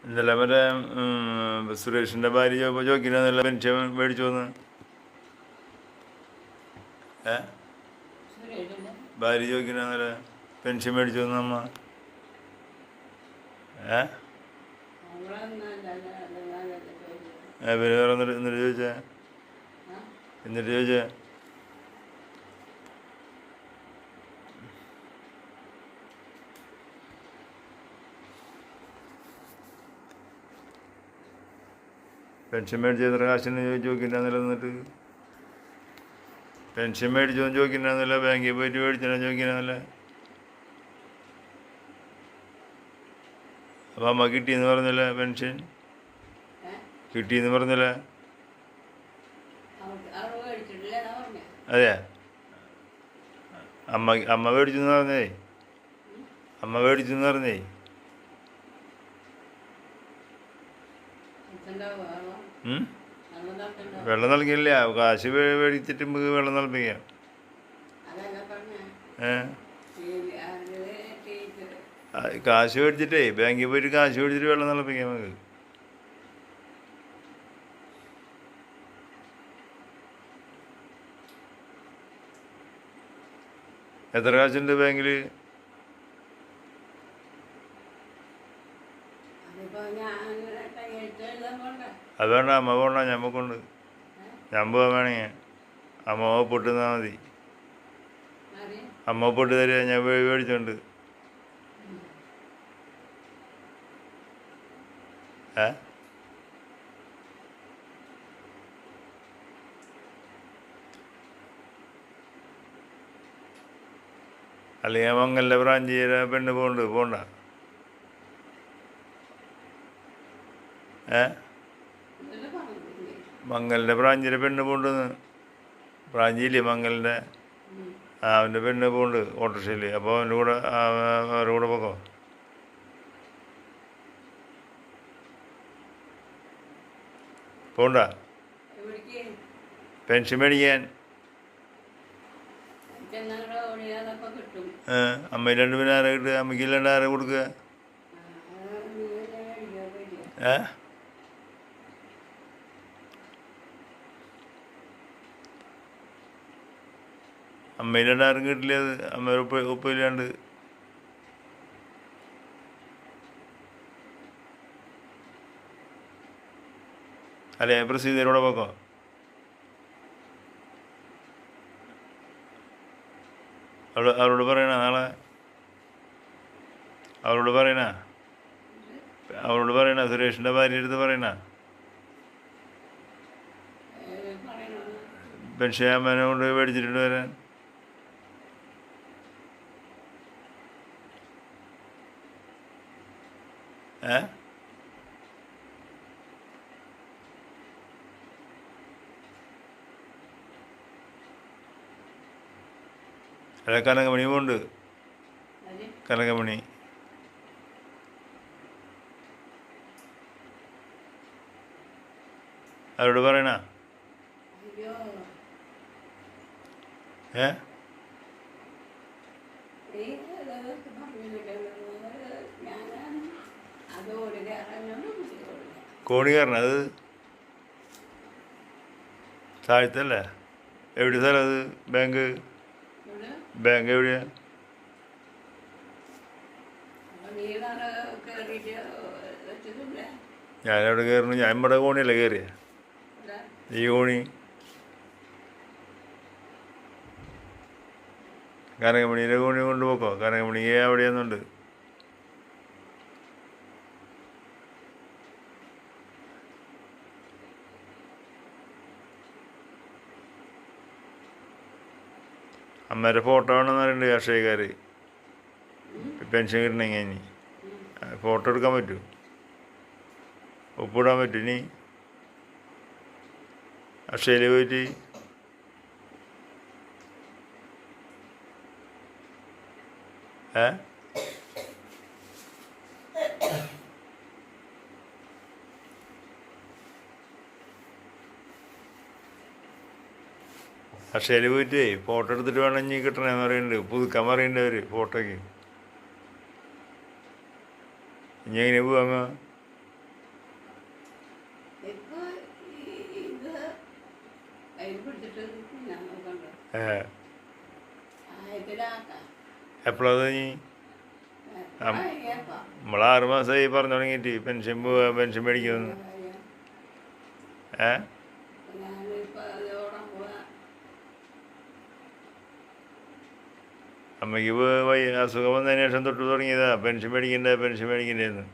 ഇന്നലെ മറ്റേ സുരേഷിൻ്റെ ഭാര്യ ചോദിക്കുന്നല്ല പെൻഷൻ മേടിച്ചു വന്ന്. ഭാര്യ ചോദിക്കുന്നല്ല പെൻഷൻ മേടിച്ചു വന്ന അമ്മ. പിന്നെ വേറെ എന്നിട്ട് ചോദിച്ചേ എന്നിട്ട് ചോദിച്ചേ പെൻഷൻ മേടിച്ച് എത്ര കാശിന് ചോദിക്കണ്ടെന്നില്ല. എന്നിട്ട് പെൻഷൻ മേടിച്ചോന്ന് ചോദിക്കണ്ടെന്നില്ല. ബാങ്കിൽ പോയിട്ട് മേടിച്ചാൽ ചോദിക്കണമെന്നില്ല. അപ്പം അമ്മ കിട്ടിയെന്ന് പറഞ്ഞില്ല, പെൻഷൻ കിട്ടിയെന്ന് പറഞ്ഞില്ല. അതെ, അമ്മ മേടിച്ചു എന്ന് പറഞ്ഞേ. അമ്മ മേടിച്ചു എന്ന് പറഞ്ഞേ. വെള്ളം നൽകിയില്ല. കാശ് മേടിച്ചിട്ട് നമുക്ക് വെള്ളം നൽകിക്കാം. കാശ് മേടിച്ചിട്ടേ ബാങ്കിൽ പോയിട്ട് കാശ് മേടിച്ചിട്ട് വെള്ളം തിളപ്പിക്കാം നമുക്ക്. എത്ര കാശുണ്ട് ബാങ്കിൽ? അത് വേണ്ട, അമ്മ പോണ്ട, ഞമ്മക്കുണ്ട്. ഞാൻ പോകാൻ വേണമെങ്കിൽ അമ്മ പൊട്ട് തന്നാൽ മതി. അമ്മ പൊട്ട് തരിക, ഞാൻ മേടിച്ചോണ്ട്. അല്ലെങ്കിൽ മംഗലിൻ്റെ ബ്രാഞ്ചിൽ പെണ്ണ് പോണ്ട. മംഗലിൻ്റെ ബ്രാഞ്ചിലെ പെണ്ണ് പോണ്ടെന്ന്. ബ്രാഞ്ചില്ലേ മംഗലിൻ്റെ, അവൻ്റെ പെണ്ണ് പോണ്ട് ഓട്ടോറിക്ഷയിൽ. അപ്പോൾ അവൻ്റെ കൂടെ അവരുടെ കൂടെ പോക്കോ. പോണ്ട പെൻഷൻ മേടിക്കാൻ. അമ്മയിൽ രണ്ട് പിന്നെ ആരെ കിട്ടുക? അമ്മയ്ക്ക് ഇല്ലാണ്ട് ആരെ കൊടുക്കുക? അമ്മയില്ലാണ്ട് ആരും കിട്ടില്ല. അത് അമ്മ ഒപ്പില്ലാണ്ട്. അല്ലേ പ്രസീതയിലൂടെ പോക്കോ. അവരോട് പറയണ നാളെ. അവരോട് പറയണ സുരേഷിൻ്റെ ഭാര്യ അടുത്ത് പറയണ പെൻഷൻ അമ്മേനെ കൊണ്ട് മേടിച്ചിട്ടുണ്ട് വരാൻ. അല്ല, കനകമണി പോണ്ട്. കനകമണി അവരോട് പറയണ. കോണിക്കാരനാ അത്? താഴത്തല്ലേ? എവിടെ സ്ഥലം അത്? ബാങ്ക് എവിടെയാ? ഞാനെവിടെ കയറുന്നു? ഞാൻ ഇവിടെ കോണിയല്ലേ കയറിയ? ഈ കോണി കനകമണിയുടെ കോണി കൊണ്ടുപോക്കോ. കനകമണിക്ക് അവിടെയൊന്നുണ്ട്. അമ്മേരെ ഫോട്ടോ വേണമെന്ന് പറയുന്നുണ്ട് രാഷ്ട്രീയക്കാർ. പെൻഷൻ കിട്ടണമെങ്കിൽ ഇനി ഫോട്ടോ എടുക്കാൻ പറ്റൂ, ഒപ്പിടാൻ പറ്റും. ഇനി അക്ഷയയിൽ പോയിട്ട് അക്ഷയയിൽ പോയിട്ട് ഫോട്ടോ എടുത്തിട്ട് വേണം ഇനി കിട്ടണമെന്ന് പറയുന്നുണ്ട്. പുതുക്കാൻ പറയുന്നുണ്ട് അവർ ഫോട്ടോയ്ക്ക്. ഇനി എങ്ങനെ പോവാങ്ങ? ഏ എപ്പോഴത് നീ നമ്മൾ 6 മാസമായി പറഞ്ഞു തുടങ്ങിയിട്ട് പെൻഷൻ മേടിക്കുന്നു. ഏ അമ്മയ്ക്ക് അസുഖം വന്നതിന് ശേഷം തൊട്ട് തുടങ്ങിയതാ പെൻഷൻ മേടിക്കണ്ടേ പെൻഷൻ മേടിക്കണ്ടേന്ന്.